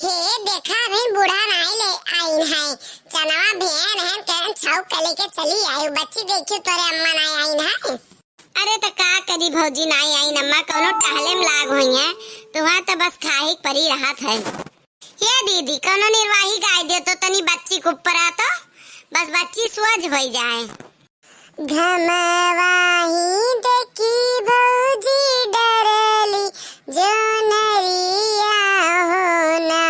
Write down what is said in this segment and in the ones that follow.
हे देखा अभी बूढ़ा नाई ले आई है चनवा भेन है करन छाव कले के चली आई बच्ची देखियो तोरे अम्मा नाई आई है। अरे तो का करी भौजी नाई आई नम्मा कोनो टहले में लाग हुई है तुहां तो बस खाही परी रहत है। ये दीदी कोनो निर्वाही गाय दे तो तनी बच्ची को ऊपर आ तो बस बच्ची सोच हो जाए। घमवाही देखी भौजी डरली जो नरिया होना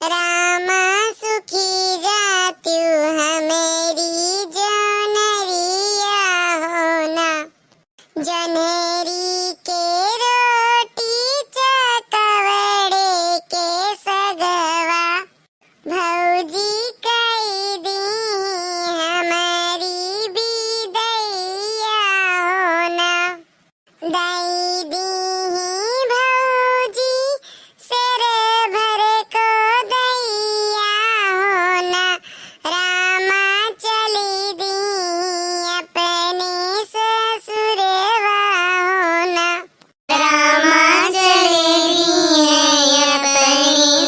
रामा सुखी जात्यु हमेरी जो नरिया होना जनेरी के रोटी चकवड़े के सगवा भौजी कई दी हमारी बिदैया होना दाई दी भौजी सिर भर को दैया होना रामा चली दी अपने ससुरवा होना रामा चली दी अपने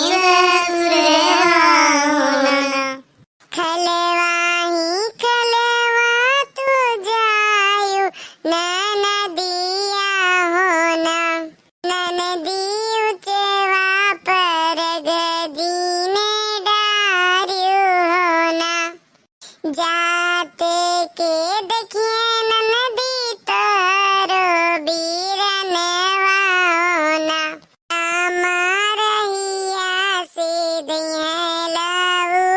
ससुरवा होना खलवाही खलवा तू जायु ननदिया होना ननदी उचवा पर गजी ने डारियो होना जाते के देखिए ननदी तोरो बीरनवा होना रहिया से दिहला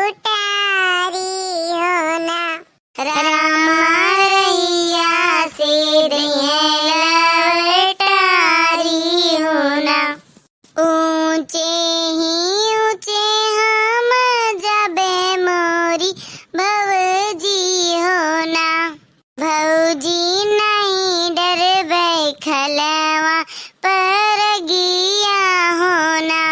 उतारी होना रामा रहिया से दिहला उतारी होना ऊंचे ही ऊंचे हम जबे मोरी भौजी होना भौजी नहीं डरबे खलवा पर गिया होना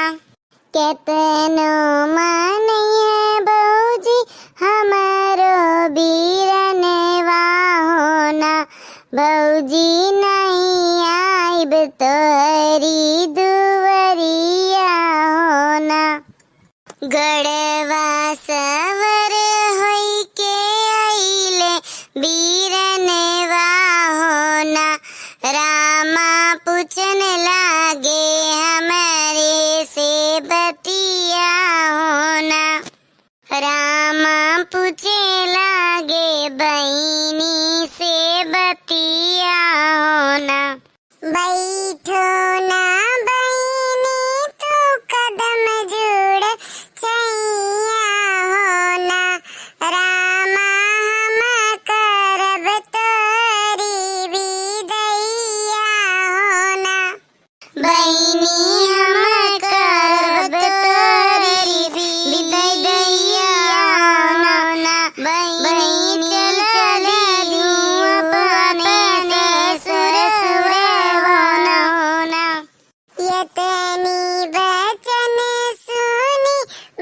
केतनो मानिए भौजी हमारो बीरनवा होना भौजी नहीं आइब तोहरी दुवरिया होना गड़वा सवर होई के आइले बीरनवा होना रामा पूछन लागे हमारे से बतिया होना रामा पूछे लागे बहिनी से बतिया होना बैठो ना बहिनी तू कदम जुड़ छैया होना रामा हम करब तोरी बिदैया होना बहिनी हम करब तोरी बिदैया होना बहिनी चले अपने ससुरवा होना यतनी बचन सुनी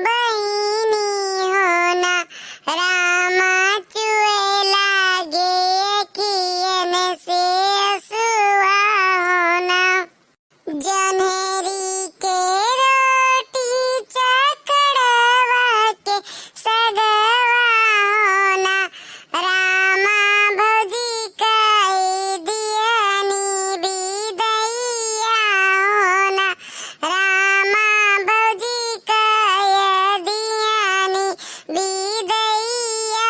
बहिनी होना रामा चुए लागे कियन से असुआ होना जन्हेरी के रोटी चकड़वा के सगवा होना रामा भौजी कई दियनी बिदैया होना रामा भौजी कई दियनी बिदैया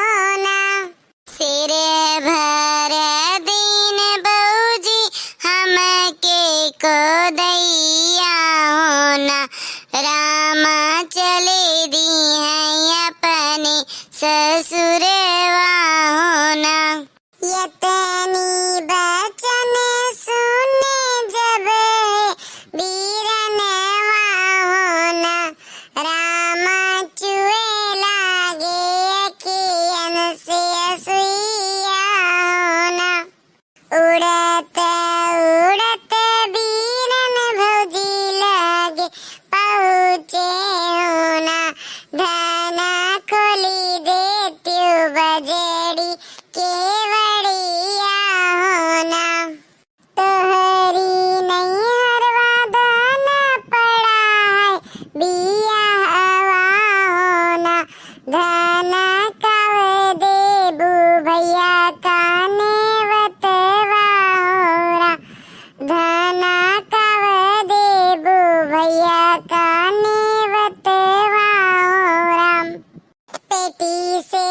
होना सिर भर दिन भौजी हमके को दैया होना रामा चले दी है अपने ससुरवा होना यतनी बचन सुने जब बीरनवा होना रामा चुए लागे कियन से असुइया होना उड़त उड़त बीरन भौजी लागे पहुँचे होना धना खोली देत्यु मैया का नेवत वाओ राम, पेटी से